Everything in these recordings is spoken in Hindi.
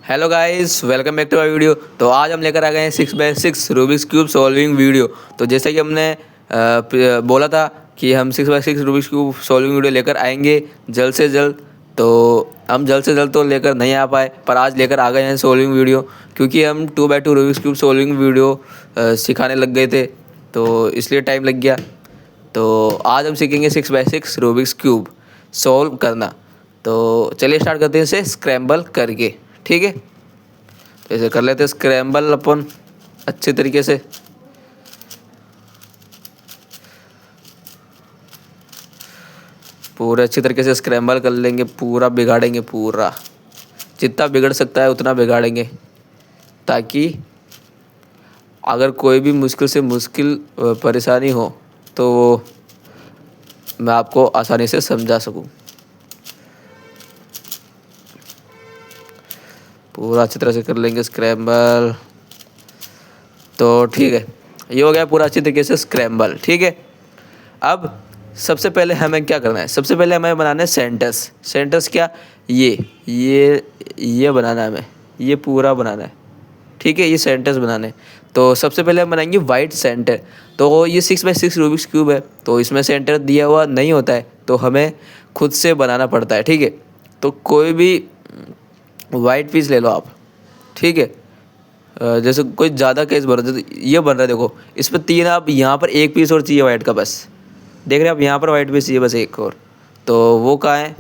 Hello guys, welcome back to our video. तो आज हम लेकर आ गए हैं 6x6 Rubik's cube solving video. तो जैसे कि हमने बोला था कि हम 6x6 Rubik's cube solving video लेकर आएंगे जल्द से जल्द। तो हम जल्द से जल्द तो लेकर नहीं आ पाए, पर आज लेकर आ गए हैं सॉल्विंग वीडियो, क्योंकि हम 2x2 Rubik's cube solving video सिखाने लग गए थे, तो इसलिए टाइम लग गया। तो आज हम सीखेंगे 6x6 रूबिक्स क्यूब सॉल्व करना। तो चलिए स्टार्ट करते हैं इसे स्क्रैम्बल करके। ठीक है, तो इसे कर लेते हैं स्क्रैम्बल अपन अच्छे तरीके से। पूरे अच्छी तरीके से स्क्रैम्बल कर लेंगे, पूरा बिगाड़ेंगे, पूरा जितना बिगड़ सकता है उतना बिगाड़ेंगे, ताकि अगर कोई भी मुश्किल से मुश्किल परेशानी हो तो वो मैं आपको आसानी से समझा सकूं। पूरा अच्छी तरह से कर लेंगे स्क्रैम्बल। तो ठीक है, ये हो गया पूरा अच्छी तरीके से स्क्रैम्बल। ठीक है, अब सबसे पहले हमें क्या करना है? सबसे पहले हमें बनाना है सेंटर्स। सेंटर्स क्या? ये बनाना है हमें, ये पूरा बनाना है। ठीक है, ये सेंटर्स बनाने हैं। तो सबसे पहले हम बनाएंगे वाइट सेंटर। तो ये 6x6 रूबिक्स क्यूब है, तो इसमें सेंटर दिया हुआ नहीं होता है, तो हमें खुद से बनाना पड़ता है। ठीक है, तो कोई भी वाइट पीस ले लो आप। ठीक है, जैसे कोई ज़्यादा केस बन रहा है, तो ये बन रहा है, देखो इस पर 3, आप यहाँ पर एक पीस और चाहिए वाइट का, बस देख रहे हैं आप, यहाँ पर वाइट पीस चाहिए बस एक और। तो वो कहाँ है?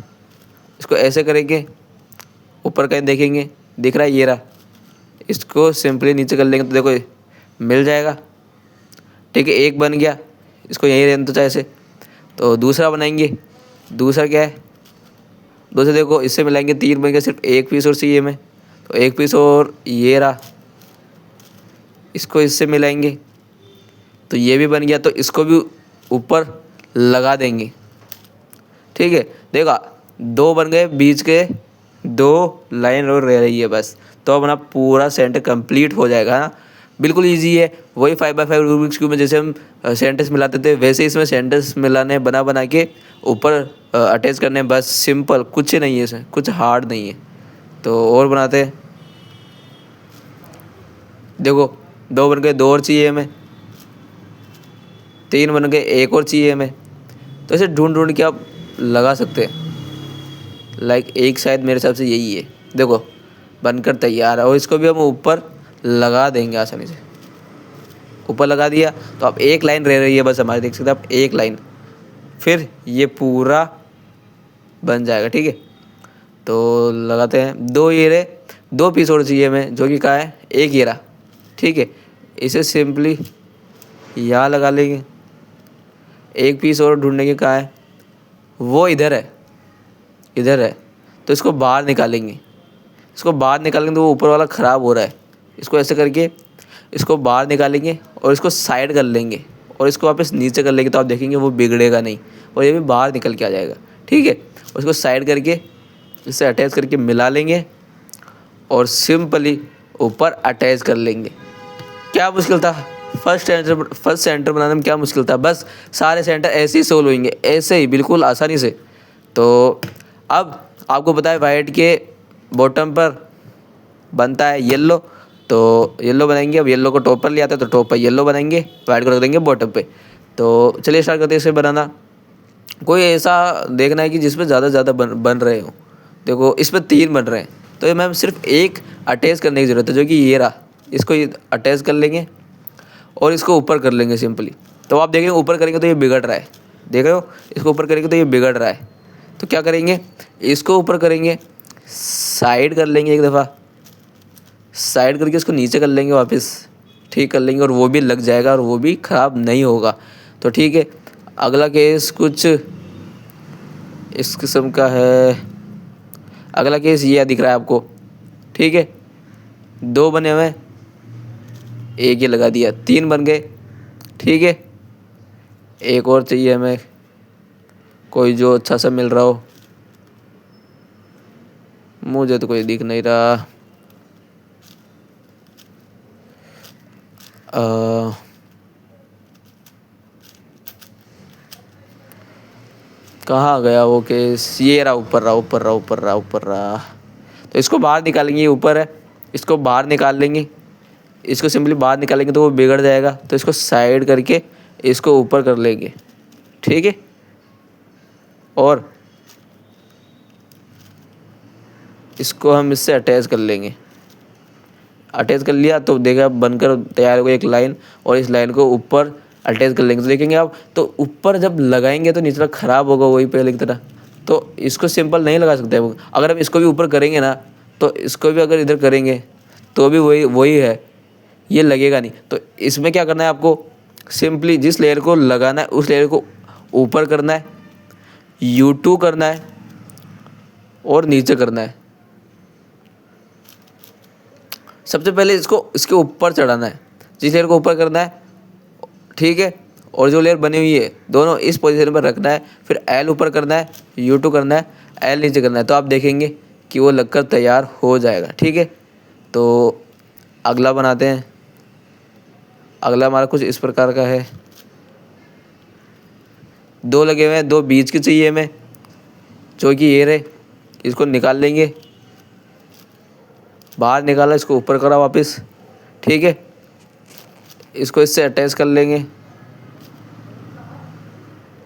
इसको ऐसे करेंगे, ऊपर कहीं देखेंगे, दिख रहा है, ये रहा। इसको सिंपली नीचे कर लेंगे तो देखो मिल जाएगा। ठीक है, एक बन गया, इसको यहीं रहने दो चाहे से। तो दूसरा बनाएंगे। दूसरा क्या है? दूसरा देखो, इससे मिलाएंगे, 3 बन गया, सिर्फ एक पीस और चाहिए हमें, तो एक पीस और ये रहा। इसको इससे मिलाएंगे तो ये भी बन गया, तो इसको भी ऊपर लगा देंगे। ठीक है, देखा, 2 बन गए, बीच के 2 लाइन और रह रही है बस। तो अपना पूरा सेंटर कंप्लीट हो जाएगा ना। बिल्कुल इजी है, वही 5x5 रूबिक्स क्यूब में जैसे हम सेंटर्स मिलाते थे, वैसे इसमें सेंटर्स मिलाने, बना बना के ऊपर अटैच करने, बस सिंपल, कुछ नहीं है इसमें, कुछ हार्ड नहीं है। तो और बनाते हैं, देखो 2 बन गए, 2 और चाहिए हमें, 3 बन गए, एक और चाहिए हमें। तो ऐसे ढूंढ ढूंढ के आप लगा सकते हैं। लाइक एक शायद मेरे हिसाब से यही है, देखो बनकर तैयार है। और इसको भी हम ऊपर लगा देंगे आसानी से। ऊपर लगा दिया तो अब एक लाइन रह रही है बस हमारी, देख सकते हैं आप, एक लाइन, फिर ये पूरा बन जाएगा। ठीक है, तो लगाते हैं, 2 ये रहे, 2 पीस और चाहिए हमें, जो कि कहाँ है? एक ये रहा। ठीक है, इसे सिंपली यहाँ लगा लेंगे। एक पीस और ढूंढने के, कहाँ है? वो इधर है, इधर है। तो इसको बाहर निकालेंगे। इसको बाहर निकालेंगे तो वो ऊपर वाला ख़राब हो रहा है। इसको ऐसे करके इसको बाहर निकालेंगे और इसको साइड कर लेंगे, और इसको वापस नीचे कर लेंगे, तो आप देखेंगे वो बिगड़ेगा नहीं, और ये भी बाहर निकल के आ जाएगा। ठीक है, उसको साइड करके इससे अटैच करके मिला लेंगे, और सिंपली ऊपर अटैच कर लेंगे। क्या मुश्किल था? फर्स्ट सेंटर बनाने में क्या मुश्किल था? बस सारे सेंटर ऐसे ही सोल्व होंगे, ऐसे ही बिल्कुल आसानी से। तो अब आपको पता है वाइट के बॉटम पर बनता है येलो, तो येलो बनाएंगे। अब येलो को टॉप पर ले आते हैं, तो टॉप पर येलो बनाएंगे, वाइट को रख देंगे बॉटम पे। तो चलिए स्टार्ट करते हैं इसे बनाना। कोई ऐसा देखना है कि जिसमें ज़्यादा बन रहे हो। देखो इस पर 3 बन रहे हैं, तो मैम सिर्फ एक अटैच करने की ज़रूरत है, जो कि ये रहा। इसको ये अटैच कर लेंगे और इसको ऊपर कर लेंगे सिंपली। तो आप देखेंगे ऊपर करेंगे तो ये बिगड़ रहा है, देख रहे हो? इसको ऊपर करेंगे तो ये बिगड़ रहा है। तो क्या करेंगे? इसको ऊपर करेंगे, साइड कर लेंगे एक दफ़ा, साइड करके इसको नीचे कर लेंगे, वापस ठीक कर लेंगे, और वो भी लग जाएगा, और वो भी ख़राब नहीं होगा। तो ठीक है, अगला केस कुछ इस किस्म का है। अगला केस ये दिख रहा है आपको। ठीक है, 2 बने हुए, एक ये लगा दिया, 3 बन गए। ठीक है, एक और चाहिए हमें, कोई जो अच्छा सा मिल रहा हो। मुझे तो कोई दिख नहीं रहा। कहाँ गया वो केस? ये रहा, ऊपर रहा, ऊपर रहा, ऊपर रहा, ऊपर रहा। तो इसको बाहर निकालेंगे, ये ऊपर है, इसको बाहर निकाल लेंगे, इसको सिंपली बाहर निकालेंगे तो वो बिगड़ जाएगा। तो इसको साइड करके इसको ऊपर कर लेंगे, ठीक है। और इसको हम इससे अटैच कर लेंगे। अटैच कर लिया तो देखा बनकर तैयार हो गई एक लाइन, और इस लाइन को ऊपर अटैच कर लेंगे। तो देखेंगे आप, तो ऊपर जब लगाएंगे तो नीचे ख़राब होगा वही पहले की तरह। तो इसको सिंपल नहीं लगा सकते हम। अगर हम इसको भी ऊपर करेंगे ना, तो इसको भी अगर इधर करेंगे तो भी वही है, ये लगेगा नहीं। तो इसमें क्या करना है आपको, सिंपली जिस लेयर को लगाना है उस लेयर को ऊपर करना है, U2 करना है और नीचे करना है। सबसे पहले इसको इसके ऊपर चढ़ाना है, जिस लेयर को ऊपर करना है, ठीक है। और जो लेयर बनी हुई है दोनों इस पोजीशन पर रखना है। फिर L ऊपर करना है, U2 करना है, L नीचे करना है। तो आप देखेंगे कि वो लगकर तैयार हो जाएगा, ठीक है। तो अगला बनाते हैं। अगला हमारा कुछ इस प्रकार का है। 2 लगे हुए हैं, 2 बीच के चाहिए हमें, जो कि ये रहे। इसको निकाल लेंगे, बाहर निकाला, इसको ऊपर करा वापस, ठीक है। इसको इससे अटैच कर लेंगे,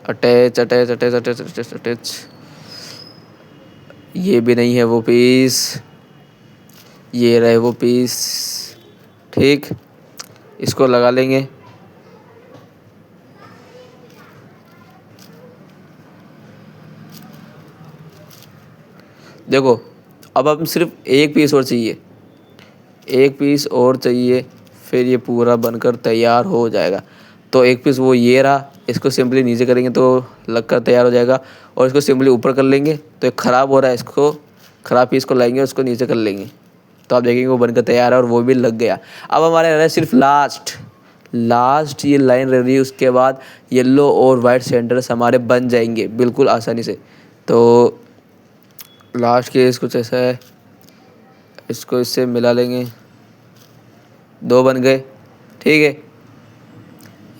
attach attach attach attach attach attach. ये भी नहीं है वो पीस, ये रहे वो पीस, ठीक। इसको लगा लेंगे, देखो अब हम सिर्फ एक पीस और चाहिए, एक पीस और चाहिए, फिर ये पूरा बनकर तैयार हो जाएगा। तो एक पीस वो ये रहा, इसको सिंपली नीचे करेंगे तो लगकर तैयार हो जाएगा। और इसको सिंपली ऊपर कर लेंगे तो एक ख़राब हो रहा है, इसको ख़राब पीस को लाएंगे, उसको नीचे कर लेंगे। तो आप देखेंगे वो बनकर तैयार है और वो भी लग गया। अब हमारे रह रहा है सिर्फ लास्ट ये लाइन रह रही है। उसके बाद येलो और वाइट सेंटर्स हमारे बन जाएंगे बिल्कुल आसानी से। तो लास्ट केस कुछ ऐसा है, इसको इससे मिला लेंगे, 2 बन गए, ठीक है।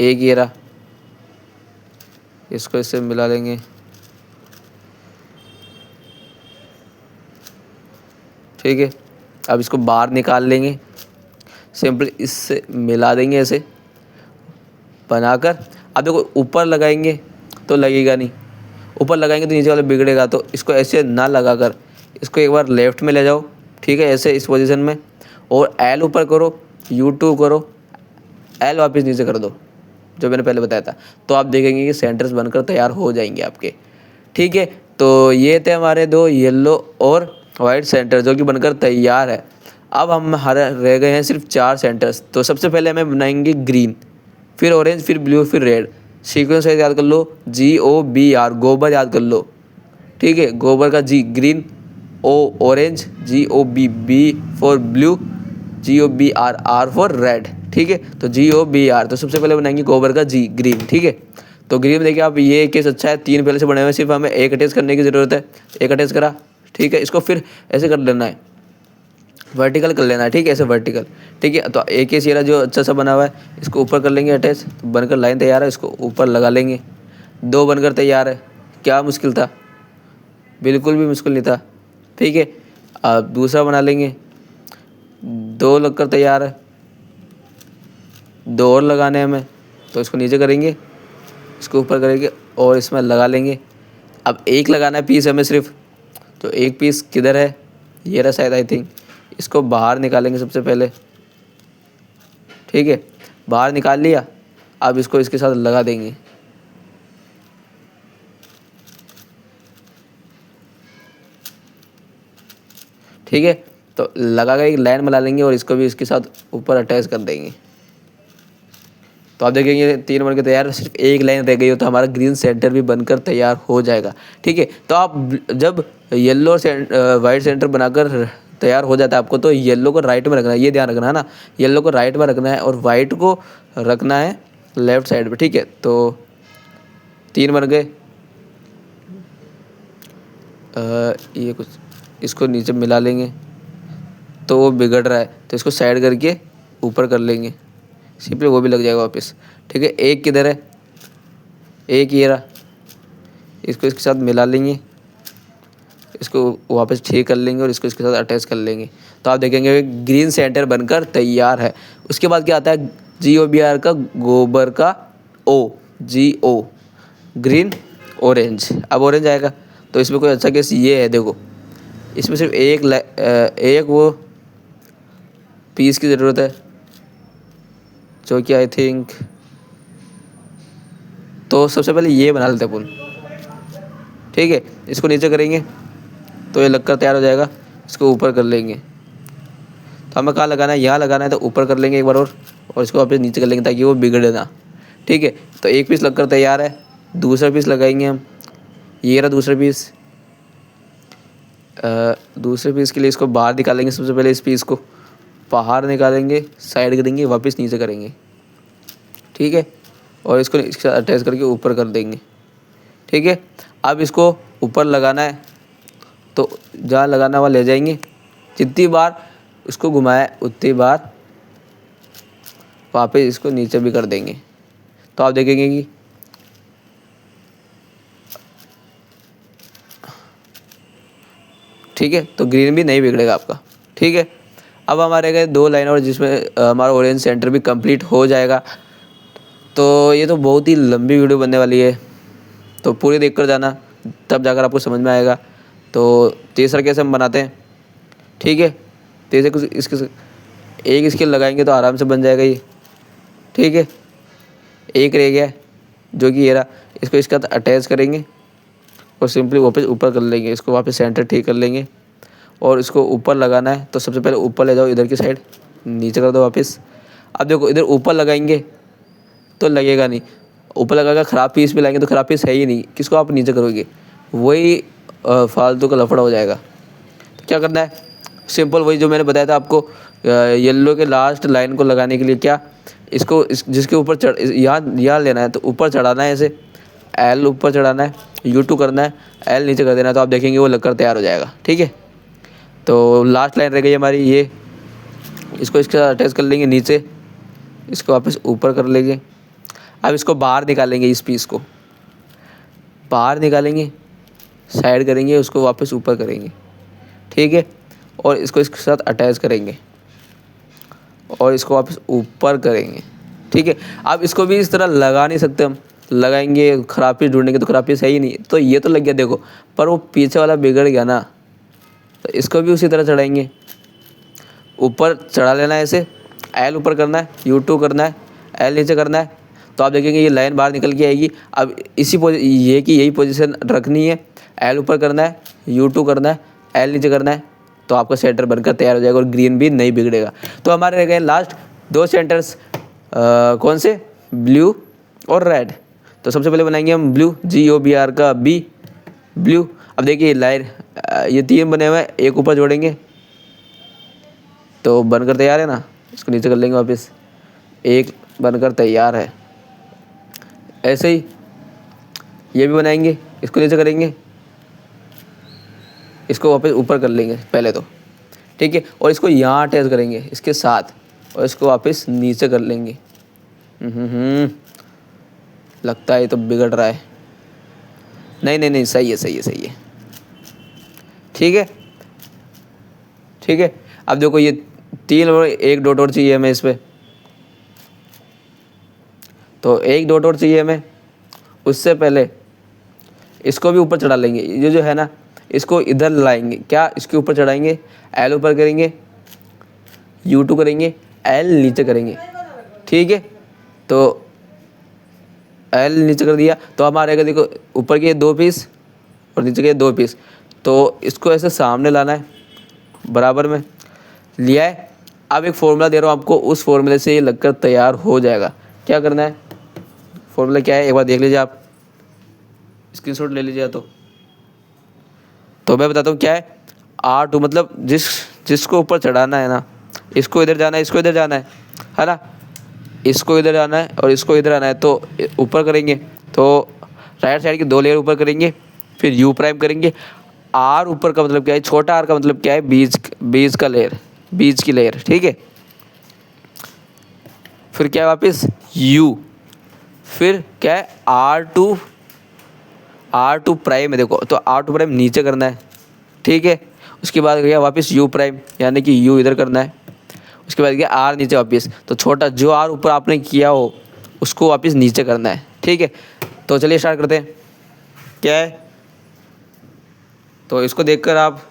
एक ये रहा, इसको इससे मिला लेंगे, ठीक है। अब इसको बाहर निकाल लेंगे, सिंपली इससे मिला देंगे ऐसे बनाकर। अब देखो ऊपर लगाएंगे तो लगेगा नहीं, ऊपर लगाएंगे तो नीचे वाला बिगड़ेगा। तो इसको ऐसे ना लगाकर इसको एक बार लेफ़्ट में ले जाओ, ठीक है, ऐसे इस पोजीशन में, और L ऊपर करो, U2 करो, L वापस नीचे कर दो, जो मैंने पहले बताया था। तो आप देखेंगे कि सेंटर्स बनकर तैयार हो जाएंगे आपके, ठीक है। तो ये थे हमारे 2 येलो और वाइट सेंटर जो कि बनकर तैयार है। अब हम रह गए हैं सिर्फ 4 सेंटर्स। तो सबसे पहले हमें बनाएंगे ग्रीन, फिर ऑरेंज, फिर ब्लू, फिर रेड। सीक्वेंस याद कर लो, GOBR, गोबर याद कर लो, ठीक है। गोबर का G green, O orange, GOB, B for blue, GOBR, R for red, ठीक है। तो GOBR। तो सबसे पहले बनाएंगे गोबर का G ग्रीन, ठीक है। तो ग्रीन में देखिए आप, ये केस अच्छा है, 3 पहले से बने हुए, सिर्फ हमें एक अटैच करने की ज़रूरत है। एक अटैच करा, ठीक है। इसको फिर ऐसे कर लेना है, वर्टिकल कर लेना है, ठीक है, ऐसे वर्टिकल, ठीक है। तो एक ही चेहरा जो अच्छा सा बना हुआ है, इसको ऊपर कर लेंगे अटैच, तो बनकर लाइन तैयार है। इसको ऊपर लगा लेंगे, 2 बनकर तैयार है। क्या मुश्किल था, बिल्कुल भी मुश्किल नहीं था, ठीक है। अब दूसरा बना लेंगे, 2 लगकर तैयार है, 2 और लगाने हैं हमें। तो इसको नीचे करेंगे, इसको ऊपर करेंगे और इसमें लगा लेंगे। अब एक लगाना है पीस हमें सिर्फ, तो एक पीस किधर है, ये रहा शायद, आई थिंक। इसको बाहर निकालेंगे सबसे पहले, ठीक है, बाहर निकाल लिया। अब इसको इसके साथ लगा देंगे, ठीक है। तो लगा कर एक लाइन बना लेंगे और इसको भी इसके साथ ऊपर अटैच कर देंगे। तो आप देखेंगे 3 बन के तैयार, सिर्फ एक लाइन रह गई हो तो हमारा ग्रीन सेंटर भी बनकर तैयार हो जाएगा, ठीक है। तो आप जब येलो और वाइट सेंटर बनाकर तैयार हो जाता है आपको, तो येलो को राइट में रखना है, ये ध्यान रखना है ना। येलो को राइट में रखना है और वाइट को रखना है लेफ्ट साइड पे, ठीक है। तो 3 बन गए। ये कुछ इसको नीचे मिला लेंगे, तो वो बिगड़ रहा है, तो इसको साइड करके ऊपर कर लेंगे, सिंपली वो भी लग जाएगा वापस, ठीक है। एक किधर है, एक ये रहा, इसको इसके साथ मिला लेंगे, इसको वापस ठीक कर लेंगे और इसको इसके साथ अटैच कर लेंगे। तो आप देखेंगे ग्रीन सेंटर बनकर तैयार है। उसके बाद क्या आता है, GOBR का गोबर का GO, ग्रीन ऑरेंज। अब ऑरेंज आएगा तो इसमें कोई अच्छा केस ये है, देखो इसमें सिर्फ एक वो पीस की ज़रूरत है, जो कि आई थिंक, तो सबसे पहले ये बना लेते हैं अपन। ठीक है, इसको नीचे करेंगे तो ये लगकर तैयार हो जाएगा। इसको ऊपर कर लेंगे, तो हमें कहाँ लगाना है, यहाँ लगाना है, तो ऊपर कर लेंगे एक बार और इसको वापस नीचे कर लेंगे ताकि वो बिगड़े ना। ठीक है, तो एक पीस लगकर तैयार है। दूसरा पीस लगाएंगे हम, ये रहा दूसरा पीस। दूसरे पीस के लिए इसको बाहर निकालेंगे। सबसे पहले इस पीस को बाहर निकालेंगे, साइड करेंगे, वापस नीचे करेंगे। ठीक है, और इसको इसके साथ अटैच करके ऊपर कर देंगे। ठीक है, अब इसको ऊपर लगाना है, तो जहाँ लगाना वहाँ ले जाएंगे। जितनी बार इसको घुमाए उतनी बार वापस इसको नीचे भी कर देंगे। तो आप देखेंगे कि ठीक है, तो ग्रीन भी नहीं बिगड़ेगा आपका। ठीक है, अब हमारे गए 2 लाइन और, जिसमें हमारा ऑरेंज सेंटर भी कंप्लीट हो जाएगा। तो ये तो बहुत ही लंबी वीडियो बनने वाली है, तो पूरी देख कर जाना, तब जाकर आपको समझ में आएगा। तो तीसरा कैसे हम बनाते हैं, ठीक है, तीसरे कुछ इसके एक स्केल लगाएंगे तो आराम से बन जाएगा ये। ठीक है, एक रह गया जो कि ये रहा, इसको इसके साथ अटैच करेंगे और सिंपली वापस ऊपर कर लेंगे। इसको वापस सेंटर ठीक कर लेंगे और इसको ऊपर लगाना है। तो सबसे पहले ऊपर ले जाओ, इधर की साइड नीचे कर दो वापस। अब देखो इधर ऊपर लगाएंगे तो लगेगा नहीं, ऊपर लगाकर ख़राब पीस भी लाएंगे तो ख़राब पीस है ही नहीं, किसको आप नीचे करोगे, वही फालतू का लफड़ा हो जाएगा। तो क्या करना है, सिंपल वही जो मैंने बताया था आपको, येलो के लास्ट लाइन को लगाने के लिए क्या, इसको जिसके ऊपर चढ़ यहाँ लेना है, तो ऊपर चढ़ाना है, ऐसे L ऊपर चढ़ाना है, U2 करना है, L नीचे कर देना है। तो आप देखेंगे वो लगकर तैयार हो जाएगा। ठीक है, तो लास्ट लाइन रह गई हमारी ये, इसको इसके साथ अटैच कर लेंगे नीचे, इसको वापस ऊपर कर लेंगे। अब इसको बाहर निकालेंगे, इस पीस को बाहर निकालेंगे, साइड करेंगे, उसको वापस ऊपर करेंगे। ठीक है, और इसको इसके साथ अटैच करेंगे और इसको वापस ऊपर करेंगे। ठीक है, अब इसको भी इस तरह लगा नहीं सकते हम, लगाएंगे ख़राब पीस ढूंढेंगे तो ख़राब पीस है ही नहीं। तो ये तो लग गया देखो, पर वो पीछे वाला बिगड़ गया ना, तो इसको भी उसी तरह चढ़ाएंगे, ऊपर चढ़ा लेना है, ऐसे L ऊपर करना है, U2 करना है, L नीचे करना है। तो आप देखेंगे ये लाइन बाहर निकल के आएगी। अब इसी ये की यही पोजीशन रखनी है, L ऊपर करना है, U2 करना है, L नीचे करना है, तो आपका सेंटर बनकर तैयार हो जाएगा और ग्रीन भी नहीं बिगड़ेगा। तो हमारे रह गए लास्ट 2 सेंटर्स, कौन से, ब्लू और रेड। तो सबसे पहले बनाएंगे हम ब्लू, GOBR का B, ब्लू। अब देखिए लाइन, ये 3 बने हुए हैं, एक ऊपर जोड़ेंगे तो बनकर तैयार है ना। इसको नीचे कर लेंगे वापस, एक बनकर तैयार है। ऐसे ही ये भी बनाएंगे, इसको नीचे करेंगे, इसको वापस ऊपर कर लेंगे पहले तो। ठीक है, और इसको यहाँ अटैच करेंगे इसके साथ और इसको वापस नीचे कर लेंगे। लगता है तो बिगड़ रहा है, नहीं नहीं नहीं, सही है सही है सही है। ठीक है, ठीक है, अब देखो ये 3 और 1 डॉट और चाहिए हमें इस पर, तो 1 डॉट और चाहिए हमें। उससे पहले इसको भी ऊपर चढ़ा लेंगे, ये जो है ना, इसको इधर लाएंगे, क्या इसके ऊपर चढ़ाएंगे, L ऊपर करेंगे, U2 करेंगे, L नीचे करेंगे। ठीक है, तो L नीचे कर दिया तो हमारे देखो ऊपर के 2 पीस और नीचे के 2 पीस, तो इसको ऐसे सामने लाना है, बराबर में लिया है। अब एक फॉर्मूला दे रहा हूँ आपको, उस फॉर्मूले से ये लगकर तैयार हो जाएगा। क्या करना है, फॉर्मूला क्या है एक बार देख लीजिए, आप स्क्रीनशॉट ले लीजिए। तो मैं बताता हूँ क्या है, R2 मतलब जिसको ऊपर चढ़ाना है ना, इसको इधर जाना है, इसको इधर जाना है ना, इसको इधर जाना है और इसको इधर आना है। तो ऊपर करेंगे तो राइट साइड की 2 लेयर ऊपर करेंगे, फिर U प्राइम करेंगे। R ऊपर का मतलब क्या है, छोटा r का मतलब क्या है, बीच का लेयर, बीच की लेयर। ठीक है, फिर क्या है वापस U, फिर क्या है R2 प्राइम है, देखो तो R2 प्राइम नीचे करना है, ठीक है। उसके बाद गया वापस यू प्राइम, यानी कि यू इधर करना है। उसके बाद गया आर नीचे वापस, तो छोटा जो आर ऊपर आपने किया हो उसको वापस नीचे करना है, ठीक है। तो चलिए स्टार्ट करते हैं। क्या है, तो इसको देखकर आप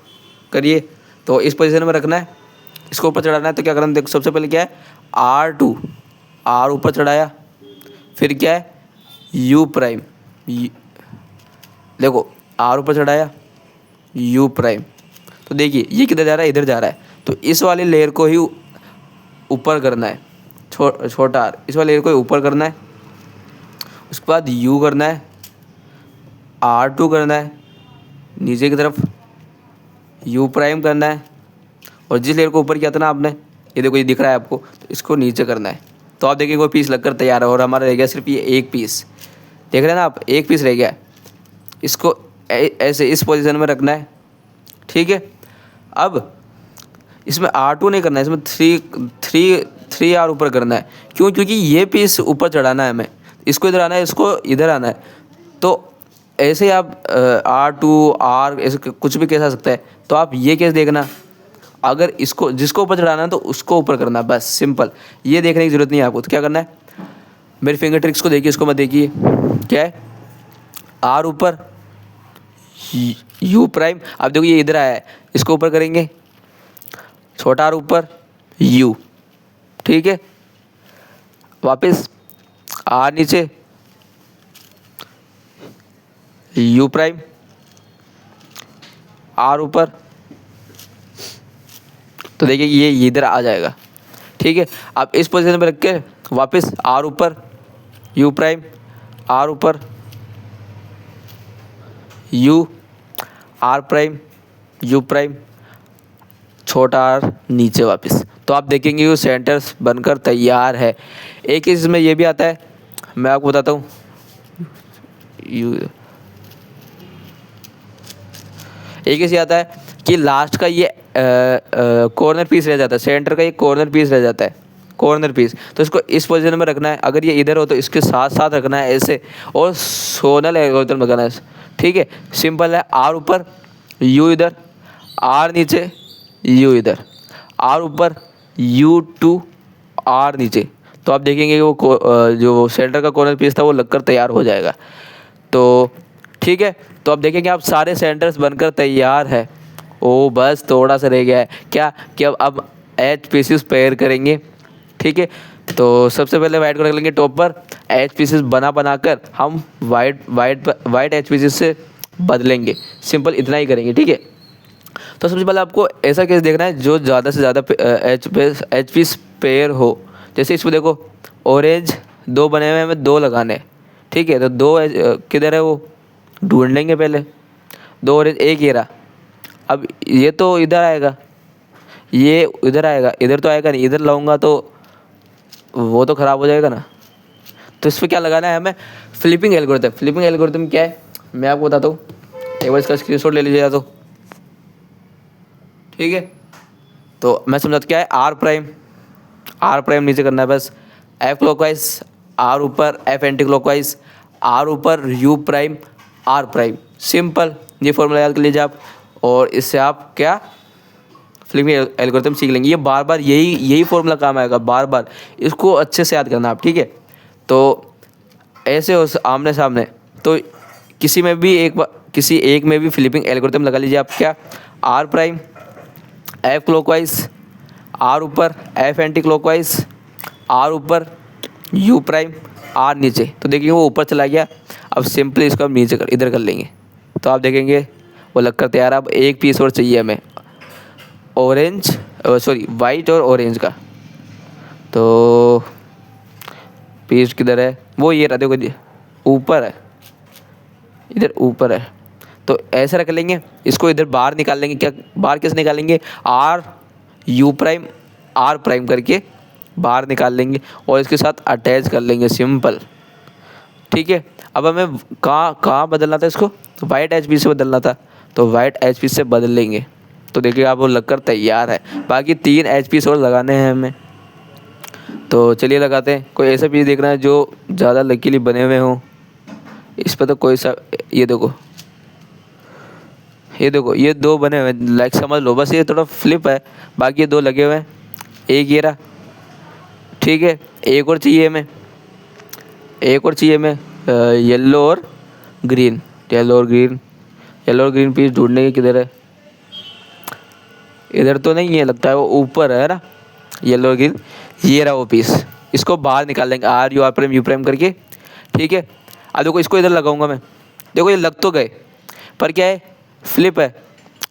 करिए। तो इस पोजीशन में रखना है, इसको ऊपर चढ़ाना है। तो क्या करना है, देखो सबसे पहले क्या है, R2, आर ऊपर चढ़ाया। फिर क्या है, यू प्राइम, देखो आर ऊपर चढ़ाया, यू प्राइम। तो देखिए ये किधर जा रहा है, इधर जा रहा है। तो इस वाली लेयर को ही ऊपर करना है, छोटा आर, इस वाली लेयर को ऊपर करना है। उसके बाद यू करना है, R2 करना है, नीचे की तरफ यू प्राइम करना है। और जिस लेयर को ऊपर किया था ना आपने, ये देखो ये दिख रहा है आपको, तो इसको नीचे करना है। तो आप देखिए कोई पीस लगकर तैयार है, और हमारा रह गया सिर्फ ये एक पीस। देख रहे हैं ना आप, एक पीस रह गया है। इसको ऐसे इस पोजीशन में रखना है, ठीक है। अब इसमें R2 नहीं करना है, इसमें थ्री आर ऊपर करना है। क्यों, क्योंकि ये पीस ऊपर चढ़ाना है हमें, इसको इधर आना है, इसको इधर आना है। तो ऐसे ही आप R2 आर ऐसे कुछ भी कैसा सकता है। तो आप ये केस देखना, अगर इसको जिसको ऊपर चढ़ाना है तो उसको ऊपर करना, बस सिंपल। ये देखने की ज़रूरत नहीं है आपको। तो क्या करना है, मेरे फिंगर ट्रिक्स को देखिए, इसको मत देखिए। क्या है, आर ऊपर, यू प्राइम। अब देखो ये इधर आया है, इसको ऊपर करेंगे, छोटा आर ऊपर, यू, ठीक है। वापस आर नीचे, यू प्राइम, आर ऊपर। तो देखिए ये इधर आ जाएगा, ठीक है। अब इस पोजीशन पे रख के वापस आर ऊपर, यू प्राइम, आर ऊपर, U, R prime, U prime, छोटा आर नीचे वापस। तो आप देखेंगे वो सेंटर्स बनकर तैयार है। एक चीज़ इसमें ये भी आता है, मैं आपको बताता हूँ। एक चीज़ आता है कि लास्ट का ये कॉर्नर पीस रह जाता है, सेंटर का ये कॉर्नर पीस रह जाता है, कॉर्नर पीस। तो इसको इस पोजीशन में रखना है। अगर ये इधर हो तो इसके साथ साथ रखना है ऐसे, और सोनल एल्गोरिथम लगाना है, ठीक है। सिंपल है, आर ऊपर, यू इधर, आर नीचे, यू इधर, आर ऊपर, U2, आर नीचे। तो आप देखेंगे वो जो सेंटर का कॉर्नर पीस था वो लगकर तैयार हो जाएगा। तो ठीक है, तो अब देखेंगे आप सारे सेंटर्स बनकर तैयार है। ओ बस थोड़ा सा रह गया है, क्या कि अब एच पीसेस पेयर करेंगे, ठीक है। तो सबसे पहले वाइट को रख लेंगे टॉप पर, एच पीसेस बनाकर हम वाइट एच पीसेस से बदलेंगे। सिंपल इतना ही करेंगे, ठीक है। तो सबसे पहले आपको ऐसा केस देखना है जो ज़्यादा से ज़्यादा एच पीस पेयर हो। जैसे इसमें देखो ऑरेंज दो बने हुए हैं, हमें दो लगाने हैं, ठीक है। तो दो किधर है वो ढूंढ लेंगे पहले। दो ऑरेंज, एक ये रहा। अब ये तो इधर आएगा, ये इधर आएगा, इधर तो आएगा नहीं, इधर लाऊंगा तो वो तो ख़राब हो जाएगा ना। तो इस पर क्या लगाना है हमें, फ्लिपिंग एल्गोरिथम। फ्लिपिंग एल्गोरिथम क्या है मैं आपको बताता हूँ, एक बार इसका स्क्रीनशॉट ले लीजिएगा तो, ठीक है। तो मैं समझाता क्या है, आर प्राइम नीचे करना है बस, एफ क्लॉकवाइज आर ऊपर, एफ एंटी क्लॉकवाइज आर ऊपर, U prime, R prime. Simple, ये फॉर्मूला याद कर लीजिए आप, और इससे आप क्या फ्लिपिंग एल्गोरिथम सीख लेंगे। ये बार बार यही फॉर्मूला काम आएगा, बार बार इसको अच्छे से याद करना आप, ठीक है। तो ऐसे हो आमने सामने, तो किसी एक में भी फ्लिपिंग एल्गोरिथम लगा लीजिए आप। क्या, R prime, F clockwise R ऊपर, एफ एंटी क्लॉकवाइज आर ऊपर, यू प्राइम, आर नीचे। तो देखिए वो ऊपर चला गया। अब सिंपली इसको हम नीचे इधर कर लेंगे, तो आप देखेंगे वो लगकर तैयार। अब एक पीस और चाहिए हमें, ऑरेंज वाइट और ऑरेंज का। तो पीस किधर है, वो ये रहा, देखो ऊपर है, इधर ऊपर है। तो ऐसे रख लेंगे, इसको इधर बाहर निकाल लेंगे। क्या बाहर कैसे निकालेंगे, R U prime R prime करके बाहर निकाल लेंगे, और इसके साथ अटैच कर लेंगे, सिंपल, ठीक है। अब हमें कहाँ बदलना था इसको, तो वाइट एच पी से बदलना था, तो वाइट एच पी से बदल लेंगे। तो देखिए आप वो लगकर तैयार है। बाकी 3 एच पीस और लगाने हैं हमें, तो चलिए लगाते हैं। कोई ऐसा पीस देखना है जो ज़्यादा लकीली बने हुए हों। इस पर तो कोई सा, ये देखो ये देखो ये दो बने हुए हैं, लाइक समझ लो बस ये थोड़ा फ्लिप है, बाकी ये दो लगे हुए हैं। एक ये रहा, ठीक है। एक और चाहिए हमें, एक और चाहिए हमें येलो और ग्रीन, येलो और ग्रीन, येलो और ग्रीन पीस ढूंढने के किधर है? इधर तो नहीं है लगता है, वो ऊपर है ना येलो और ग्रीन। ये रहा वो पीस, इसको बाहर निकाल लेंगे R U R prime U prime करके, ठीक है। अब देखो इसको इधर लगाऊंगा मैं, देखो ये लग तो गए पर क्या है, फ्लिप है।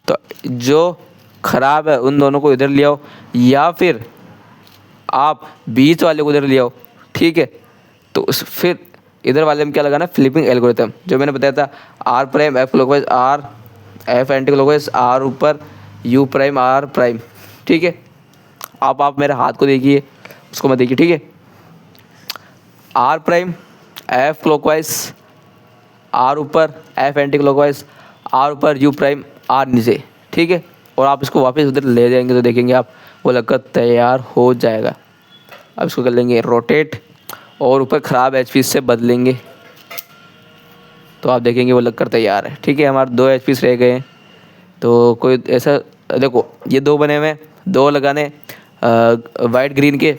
तो जो ख़राब है उन दोनों को इधर ले आओ, या फिर आप बीच वाले को इधर ले आओ, ठीक है। तो उस फिर इधर वाले में क्या लगाना, फ्लिपिंग एल्गोरिथम जो मैंने बताया था, R prime F clockwise R, F anti clockwise R ऊपर, यू प्राइम आर प्राइम, ठीक है। आप मेरे हाथ को देखिए, उसको मत देखिए, ठीक है। R prime F clockwise R ऊपर, एफ एंटी क्लॉकवाइज आर ऊपर, यू प्राइम आर नीचे, ठीक है। और आप इसको वापस उधर ले जाएंगे तो देखेंगे आप वो लगकर तैयार हो जाएगा। अब इसको कर लेंगे रोटेट और ऊपर ख़राब एच पीस से बदलेंगे तो आप देखेंगे वो लगकर तैयार है, ठीक है। हमारे 2 एच पीस रह गए हैं, तो कोई ऐसा देखो ये 2 बने हुए हैं, 2 लगाने वाइट ग्रीन के,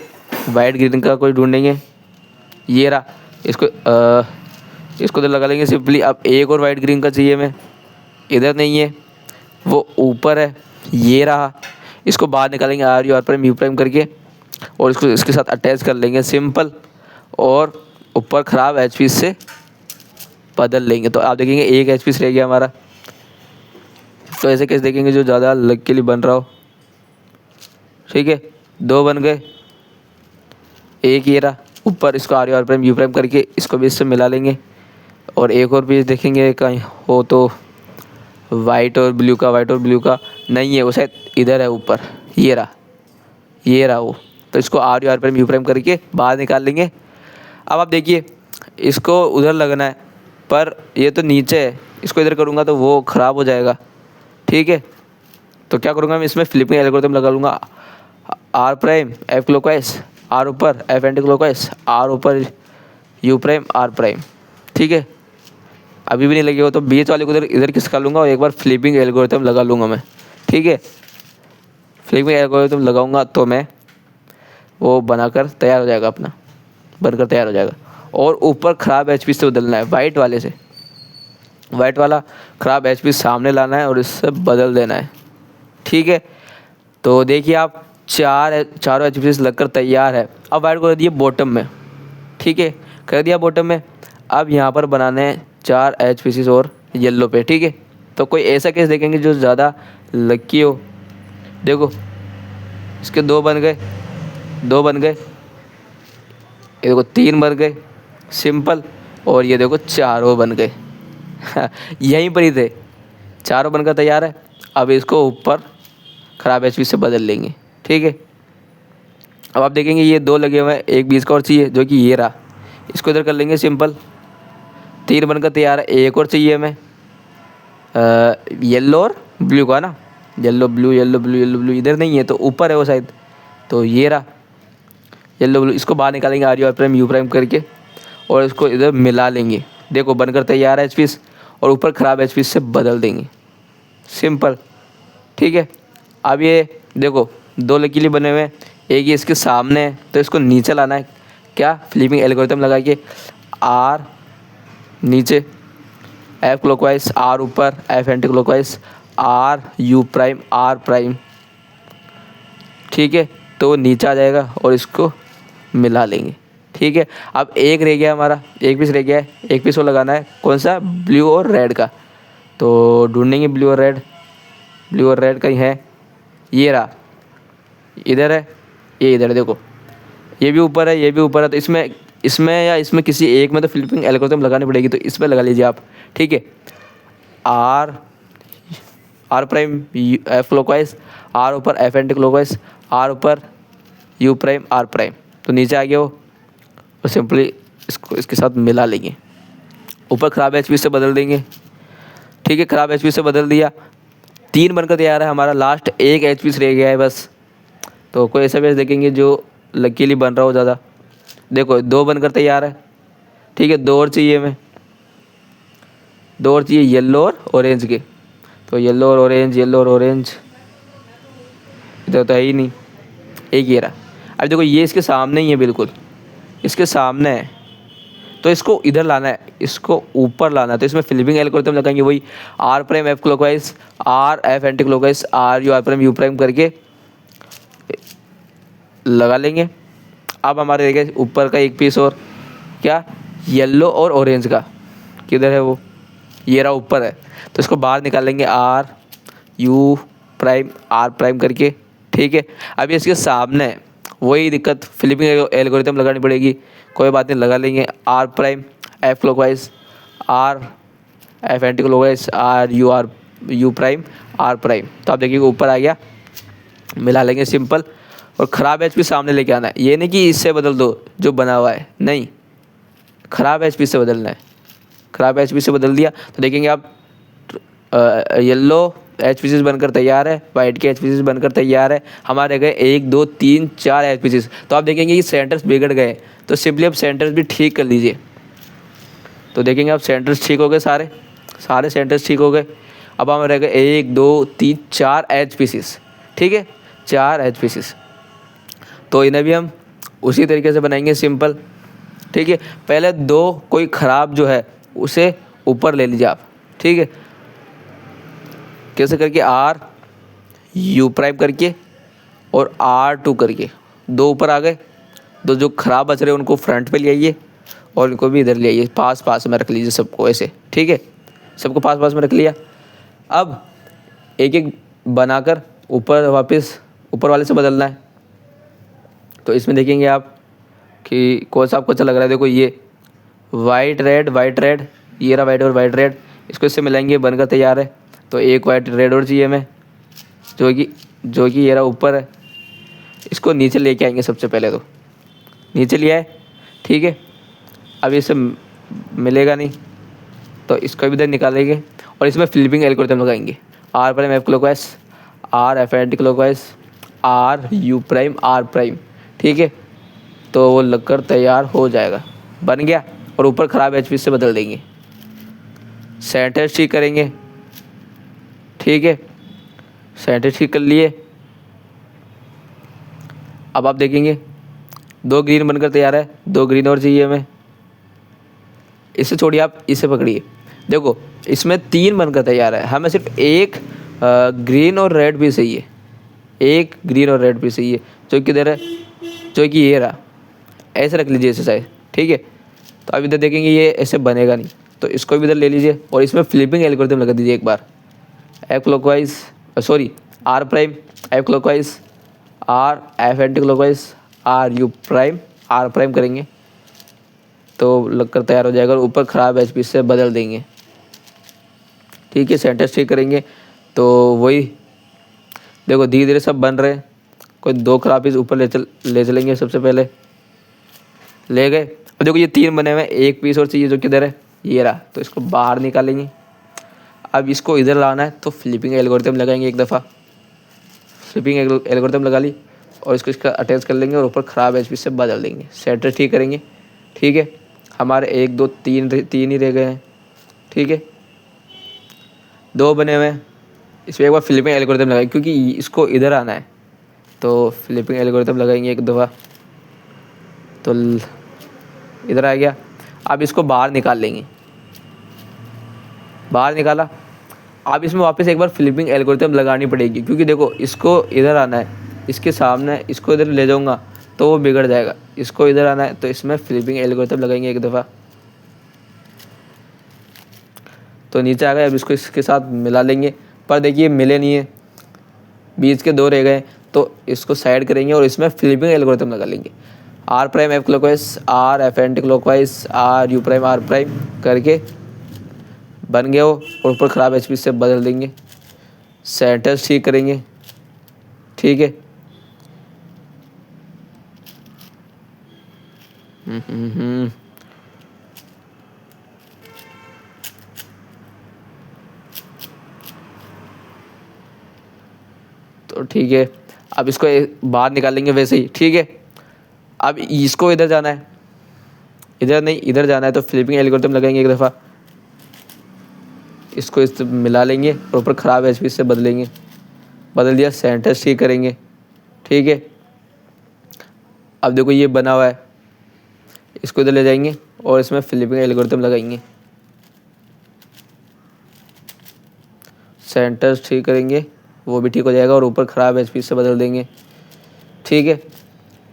वाइट ग्रीन का कोई ढूंढेंगे, ये रहा। इसको तो लगा लेंगे सिंपली। अब एक और वाइट ग्रीन का चाहिए हमें, इधर नहीं है, वो ऊपर है, ये रहा। इसको बाहर निकालेंगे R U R prime U prime करके और इसको इसके साथ अटैच कर लेंगे सिंपल, और ऊपर ख़राब एच पीस से बदल लेंगे तो आप देखेंगे 1 एच पीस रह गया हमारा। तो ऐसे कैसे देखेंगे जो ज़्यादा लग के लिए बन रहा हो, ठीक है। 2 बन गए, एक ये रहा ऊपर, इसको R U R prime U prime करके इसको भी इससे मिला लेंगे। और एक और पीस देखेंगे कहीं हो तो वाइट और ब्लू का, वाइट और ब्लू का नहीं है, वो शायद इधर है ऊपर, ये रहा, ये रहा वो। तो इसको R U R prime U prime करके बाहर निकाल लेंगे। अब आप देखिए इसको उधर लगना है पर ये तो नीचे है, इसको इधर करूँगा तो वो ख़राब हो जाएगा, ठीक है। तो क्या करूँगा मैं, इसमें फ्लिपिंग एल्गोरिथम लगा लूँगा, R prime F clockwise R ऊपर, एफ एंटी क्लॉकवाइज आर ऊपर, यू प्राइम आर प्राइम, ठीक है। अभी भी नहीं लगे हो तो बीच वाले को इधर इधर खिसका लूँगा और एक बार फ्लिपिंग एल्गोरिथम लगा लूँगा मैं, ठीक है। फ्लिपिंग एल्गोरिथम लगाऊँगा तो मैं वो बनाकर तैयार हो जाएगा, अपना बनकर तैयार हो जाएगा। और ऊपर ख़राब एच पी से बदलना है, वाइट वाले से, वाइट वाला ख़राब एच पी सामने लाना है और इससे बदल देना है, ठीक है। तो देखिए आप चारों एच पी लगकर तैयार है। अब वाइट को कर दिए बॉटम में, ठीक है, कर दिया बॉटम में। अब यहाँ पर बनाने हैं 4 एच पी और येलो पे, ठीक है। तो कोई ऐसा केस देखेंगे जो ज़्यादा लक्की हो, देखो इसके 2 बन गए, 2 बन गए, ये देखो 3 बन गए सिंपल, और ये देखो 4 बन गए यहीं पर ही थे, 4 बनकर तैयार है। अब इसको ऊपर ख़राब एच पी से बदल लेंगे, ठीक है। अब आप देखेंगे ये 2 लगे हुए हैं, एक बीच का और चाहिए जो कि ये रहा, इसको इधर कर लेंगे सिंपल। 3 बनकर तैयार है, एक और चाहिए हमें येलो और ब्लू का ना, yellow blue yellow blue yellow blue, इधर नहीं है तो ऊपर है वो शायद, तो ये रहा येलो ब्लू। इसको बाहर निकालेंगे R U R prime U prime करके और इसको इधर मिला लेंगे, देखो बनकर तैयार है एच पीस, और ऊपर ख़राब एच पीस से बदल देंगे सिंपल, ठीक है। अब ये देखो 2 लकीली बने हुए हैं, एक ये इसके सामने है तो इसको नीचे लाना है, क्या फ्लिपिंग एल्गोरिथम लगा के, आर नीचे, एफ क्लॉकवाइज आर ऊपर, F anti clockwise R U prime R prime, ठीक है। तो वो नीचे आ जाएगा और इसको मिला लेंगे, ठीक है। अब एक रह गया हमारा, एक पीस रह गया है, एक पीस वो लगाना है, कौन सा, ब्लू और रेड का। तो ढूंढेंगे ब्लू और रेड, ब्लू और रेड कहीं है, ये रहा, इधर है, ये इधर है, देखो ये भी ऊपर है, ये भी ऊपर है। तो इसमें या इसमें किसी एक में तो फ्लिपिंग एल्गोरिथम लगानी पड़ेगी, तो इस पर लगा लीजिए आप, ठीक है। R prime F clockwise R ऊपर, एफ एंटी क्लॉकवाइज आर ऊपर, यू प्राइम आर प्राइम, तो नीचे आ गया वो, और सिंपली इसको इसके साथ मिला लेंगे, ऊपर ख़राब एच पी से बदल देंगे, ठीक है। ख़राब एच पी से बदल दिया, 3 बनकर तैयार है हमारा, लास्ट 1 एच पी रह गया है बस। तो कोई ऐसा भी देखेंगे जो लकीली बन रहा हो ज़्यादा, देखो 2 बनकर तैयार है, ठीक है। 2 और चाहिए हमें, 2 और चाहिए येलो और ऑरेंज के, तो येलो और ऑरेंज, येलो और ऑरेंज, इधर तो है ही नहीं, एक ये रहा। अब देखो ये इसके सामने ही है, बिल्कुल इसके सामने है, तो इसको इधर लाना है, इसको ऊपर लाना है। तो इसमें फ्लिपिंग एल्गोरिथम लगाएंगे, वही R prime F clockwise, R F anti clockwise, R prime U prime करके लगा लेंगे। अब हमारे रह गया ऊपर का एक पीस और, क्या, येलो और ऑरेंज का, किधर है वो, ये रहा ऊपर है। तो इसको बाहर निकालेंगे, R U prime R prime करके, ठीक है। अब इसके सामने है, वही दिक्कत, फ्लिपिंग एल्गोरिथम लगानी पड़ेगी, कोई बात नहीं, लगा लेंगे। R prime F clockwise, R F anti clockwise, R U prime R prime. तो आप देखिए ऊपर आ गया, मिला लेंगे सिंपल। और ख़राब एच पी सामने लेके आना है, ये नहीं कि इससे बदल दो जो बना हुआ है, नहीं, ख़राब एच पी से बदलना है। ख़राब एच पी से बदल दिया तो देखेंगे आप येलो एच पी सी बनकर तैयार है, वाइट के एच पी सी बनकर तैयार है। हमारे गए 1 2 3 4 एच पी सी। तो आप देखेंगे कि सेंटर्स बिगड़ गए, तो सिंपली अब सेंटर्स भी ठीक कर लीजिए। तो देखेंगे अब सेंटर्स ठीक हो गए, सारे सेंटर्स ठीक हो गए। अब हमें रह गए 1 2 3 4 एच पी सी, ठीक है, 4 एच पी सी। तो इन्हें भी हम उसी तरीके से बनाएंगे सिंपल, ठीक है। पहले दो कोई ख़राब जो है उसे ऊपर ले लीजिए आप, ठीक है। कैसे करके, आर यू प्राइम करके और R2 करके, दो ऊपर आ गए। दो जो ख़राब बच रहे हैं उनको फ्रंट पे ले आइए और इनको भी इधर ले आइए, पास पास में रख लीजिए सबको ऐसे, ठीक है, सबको पास पास में रख लिया। अब एक एक बनाकर ऊपर वापस ऊपर वाले से बदलना है। तो इसमें देखेंगे आप कि कौन सा आपको अच्छा लग रहा है। देखो ये वाइट रेड, ये रहा वाइट और वाइट रेड, इसको इससे मिलाएंगे, बनकर तैयार है। तो एक वाइट रेड और चाहिए हमें, जो कि ये रहा ऊपर है। इसको नीचे लेके आएंगे, सबसे पहले तो नीचे ले आए, ठीक है। अब इससे मिलेगा नहीं तो इसको भी इधर निकालेंगे और इसमें फ्लिपिंग एल्गोरिथम लगाएंगे, R prime F clockwise, R F anti clockwise, R U prime R prime, ठीक है। तो वो लगकर तैयार हो जाएगा, बन गया। और ऊपर ख़राब एच पी से बदल देंगे, सेंटर ठीक करेंगे, ठीक है, सेंटर ठीक कर लिए। अब आप देखेंगे 2 ग्रीन बनकर तैयार है, 2 ग्रीन और चाहिए हमें। इसे छोड़िए, आप इसे पकड़िए, देखो इसमें 3 बनकर तैयार है, हमें सिर्फ एक ग्रीन और रेड भी चाहिए, एक ग्रीन और रेड भी चाहिए, जो किधर है, जो कि ये रहा, ऐसे रख लीजिए ऐसे साइड, ठीक है। तो अब इधर देखेंगे ये ऐसे बनेगा नहीं, तो इसको भी इधर ले लीजिए और इसमें फ्लिपिंग एल्गोरिथम लगा दीजिए एक बार, F clockwise, sorry R prime F clockwise, R F anti clockwise, R U prime R prime करेंगे तो लगकर तैयार हो जाएगा। और ऊपर ख़राब एच पी से बदल देंगे, ठीक है, सेंटर ठीक करेंगे। तो वही देखो धीरे धीरे सब बन रहे हैं। कोई 2 ख़राब पीस ऊपर ले चलेंगे, सबसे पहले ले गए। अब देखो ये 3 बने हुए हैं, एक पीस और चाहिए, जो किधर है, ये रहा। तो इसको बाहर निकालेंगे। अब इसको इधर लाना है तो फ्लिपिंग एल्गोरिथम लगाएंगे एक दफ़ा, फ्लिपिंग एल्गोरिथम लगा ली और इसको इसका अटैच कर लेंगे और ऊपर ख़राब एच पी से बदल देंगे, सेंटर ठीक करेंगे, ठीक है। हमारे 1 2 3 ही रह गए हैं, ठीक है, 2 बने हुए हैं। इसमें एक बार फ्लिपिंग एल्गोरिथम लगाएंगे क्योंकि इसको इधर आना है, तो फ्लिपिंग एल्गोरिथम लगाएंगे एक दफ़ा, तो इधर आ गया। अब इसको बाहर निकाल लेंगे, बाहर निकाला। अब इसमें वापस एक बार फ्लिपिंग एल्गोरिथम लगानी पड़ेगी क्योंकि देखो इसको इधर आना है, इसके सामने इसको इधर ले जाऊंगा तो वो बिगड़ जाएगा। इसको इधर आना है तो इसमें फ्लिपिंग एल्गोरिथम लगाएंगे एक दफ़ा, तो नीचे आ गए। अब इसको इसके साथ मिला लेंगे, पर देखिए मिले नहीं है, बीच के 2 रह गए, तो इसको साइड करेंगे और इसमें फ्लिपिंग एल्गोरिथम लगा लेंगे, R prime F clockwise, R F anti clockwise, R U prime R prime करके बन गया वो। और ऊपर ख़राब एच पी से बदल देंगे, सेंटर्स ठीक करेंगे, ठीक है। तो ठीक है, अब इसको बाहर निकालेंगे वैसे ही, ठीक है। अब इसको इधर जाना है, इधर नहीं इधर जाना है, तो फ्लिपिंग एल्गोरिथम लगाएंगे एक दफ़ा, इसको इस मिला लेंगे और ऊपर ख़राब एच पी से बदलेंगे। बदल दिया, सेंटर ठीक करेंगे। ठीक है, अब देखो ये बना हुआ है, इसको इधर ले जाएंगे और इसमें फ्लिपिंग एल्गोरिथम लगाएंगे। सेंटर ठीक करेंगे, वो भी ठीक हो जाएगा और ऊपर ख़राब एच पी से बदल देंगे। ठीक है,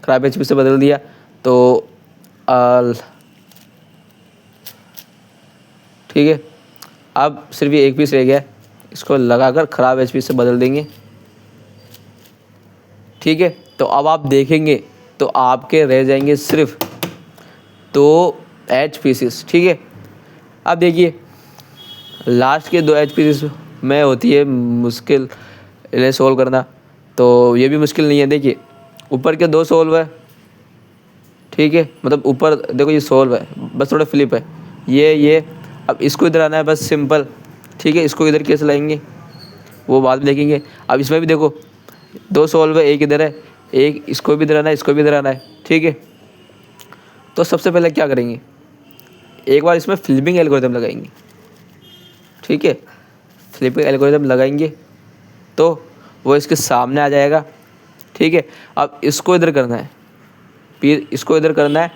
ख़राब एच पी से बदल दिया तो ठीक है, अब सिर्फ ये एक पीस रह गया, इसको लगाकर ख़राब एच पी से बदल देंगे। ठीक है, तो अब आप देखेंगे तो आपके रह जाएंगे सिर्फ 2 एच पीसेस। ठीक है, अब देखिए लास्ट के 2 एच पीसेस में होती है मुश्किल इन्हें सोल्व करना, तो ये भी मुश्किल नहीं है। देखिए ऊपर के 2 सोल्व है। ठीक है, मतलब ऊपर देखो ये सोल्व है, बस थोड़ा फ्लिप है ये। अब इसको इधर आना है बस सिंपल। ठीक है, इसको इधर कैसे लाएंगे वो बाद में देखेंगे। अब इसमें भी देखो 2 सोल्व है, एक इधर है, एक इसको भी इधर आना है, इसको भी इधर आना है। ठीक है, तो सबसे पहले क्या करेंगे, एक बार इसमें फ्लिपिंग एल्गोरिथम लगाएंगे। ठीक है, फ्लिपिंग एल्गोरिथम लगाएंगे तो वो इसके सामने आ जाएगा। ठीक है, अब इसको इधर करना है, फिर इसको इधर करना है।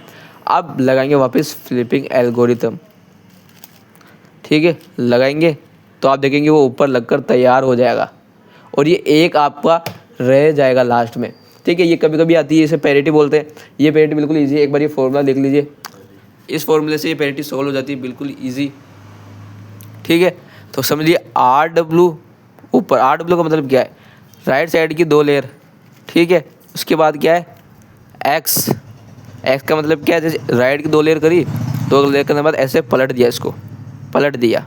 अब लगाएंगे वापस फ्लिपिंग एल्गोरिथम। ठीक है, लगाएंगे तो आप देखेंगे वो ऊपर लगकर तैयार हो जाएगा और ये एक आपका रह जाएगा लास्ट में। ठीक है, ये कभी कभी आती है, इसे पैरिटी बोलते हैं। ये पैरिटी बिल्कुल ईजी है, एक बार ये फॉर्मूला देख लीजिए, इस फॉर्मूले से ये पैरिटी सॉल्व हो जाती है बिल्कुल ईजी। ठीक है, तो समझिए आर डब्ल्यू ऊपर, आर डब्ल्यू का मतलब क्या है, राइट साइड की 2 लेयर। ठीक है, उसके बाद क्या है एक्स, एक्स का मतलब क्या है, जैसे राइट की 2 लेयर करी, 2 लेयर करने के बाद ऐसे पलट दिया, इसको पलट दिया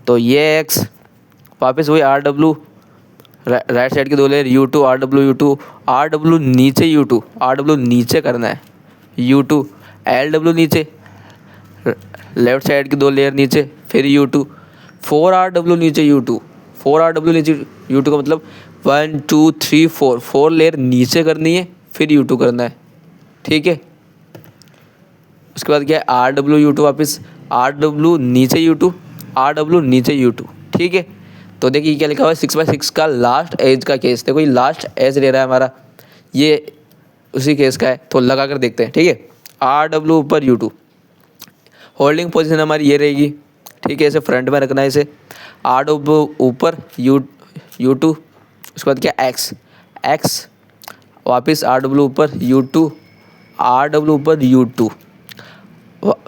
तो ये एक्स, वापस वही आर डब्ल्यू, राइट साइड की 2 लेयर U2 आर डब्ल्यू नीचे U2, आर डब्ल्यू नीचे करना है, U2 एल डब्ल्यू नीचे, लेफ्ट साइड की 2 लेयर नीचे, फिर U2 4RW नीचे U2, 4RW नीचे U2 का मतलब 1 2 3 4 लेयर नीचे करनी है, फिर U2 करना है। ठीक है, उसके बाद क्या है RW वापस RW नीचे U2, RW नीचे U2। ठीक है, तो देखिए क्या लिखा हुआ है 6x6 का लास्ट एज का केस। देखो ये लास्ट एज ले रहा है हमारा, ये उसी केस का है, तो लगा कर देखते हैं। ठीक है, RW ऊपर U2, होल्डिंग पोजीशन हमारी ये रहेगी। ठीक है, इसे फ्रंट में रखना है, इसे RW ऊपर U2, उसके बाद क्या एक्स वापस RW ऊपर U2, RW ऊपर U2,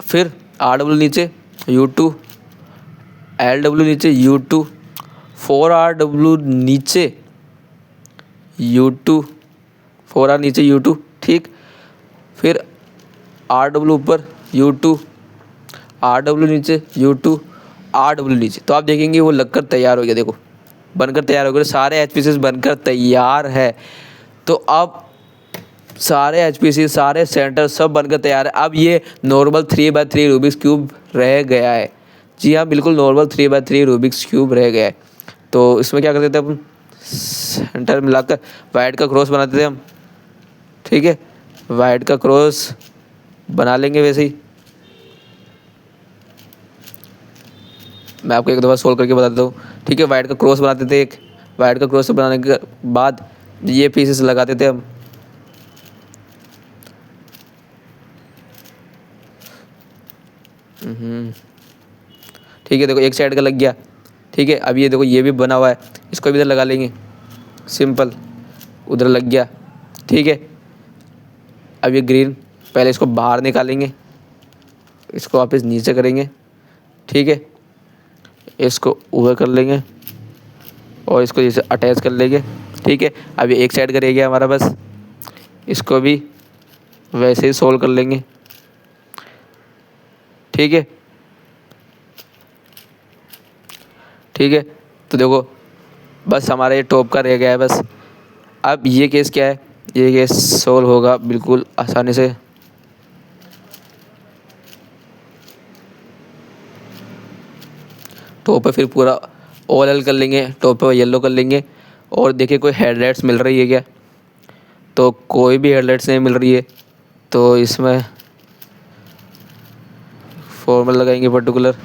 फिर RW नीचे U2, LW नीचे U2, 4RW नीचे U2, 4R नीचे U2। ठीक, फिर RW ऊपर U2, RW नीचे U2, RW नीचे। तो आप देखेंगे वो लगकर तैयार हो गया, देखो बनकर तैयार हो गया, सारे एच पीसेस बनकर तैयार है। तो अब सारे एच पीसेस, सारे सेंटर सब बनकर तैयार है। अब ये नॉर्मल 3x3 रूबिक्स क्यूब रह गया है। जी हाँ, बिल्कुल नॉर्मल 3x3 रूबिक्स क्यूब रह गया है। तो इसमें क्या करते थे अपन, सेंटर मिलाकर वाइड का क्रॉस बनाते थे हम। ठीक है, वाइड का क्रॉस बना लेंगे, वैसे ही मैं आपको एक दफ़ा सोल्व करके बता देता हूँ। ठीक है, वाइड का क्रॉस बनाते थे एक, वाइड का क्रॉस बनाने के बाद ये पीसेस लगाते थे हम। ठीक है, देखो एक साइड का लग गया। ठीक है, अब ये देखो ये भी बना हुआ है, इसको भी इधर लगा लेंगे, सिंपल उधर लग गया। ठीक है, अब ये ग्रीन, पहले इसको बाहर निकालेंगे, इसको वापस नीचे करेंगे। ठीक है, इसको ऊपर कर लेंगे और इसको जैसे अटैच कर लेंगे। ठीक है, अब ये एक साइड का रह गया हमारा, बस इसको भी वैसे ही सोल्व कर लेंगे। ठीक है, ठीक है, तो देखो बस हमारा ये टॉप का रह गया है बस। अब ये केस क्या है, ये केस सोल्व होगा बिल्कुल आसानी से। टॉप पे फिर पूरा ऑल एल कर लेंगे, टॉप पे येलो कर लेंगे और देखिए कोई हेडलाइट्स मिल रही है क्या, तो कोई भी हेडलाइट्स नहीं मिल रही है। तो इसमें फॉर्मूला लगाएंगे पर्टिकुलर,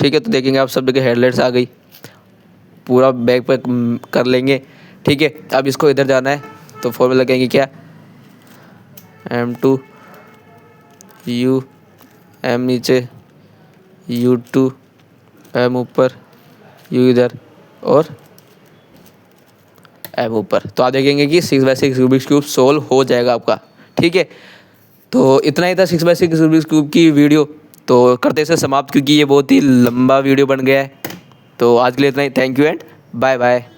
ठीक है। तो देखेंगे आप सब जगह हेडलाइट्स आ गई, पूरा बैग पे कर लेंगे, ठीक है। अब इसको इधर जाना है तो फॉर्मूला लगाएंगे क्या, M2 U M नीचे U2 M ऊपर U इधर और M ऊपर। तो आप देखेंगे कि 6x6 रूबिक्स क्यूब सोल्व हो जाएगा आपका, ठीक है। तो इतना ही था 6x6 रूबिक्स क्यूब की वीडियो। तो करते इसे समाप्त, क्योंकि ये बहुत ही लंबा वीडियो बन गया है। तो आज के लिए इतना ही। Thank you and bye bye.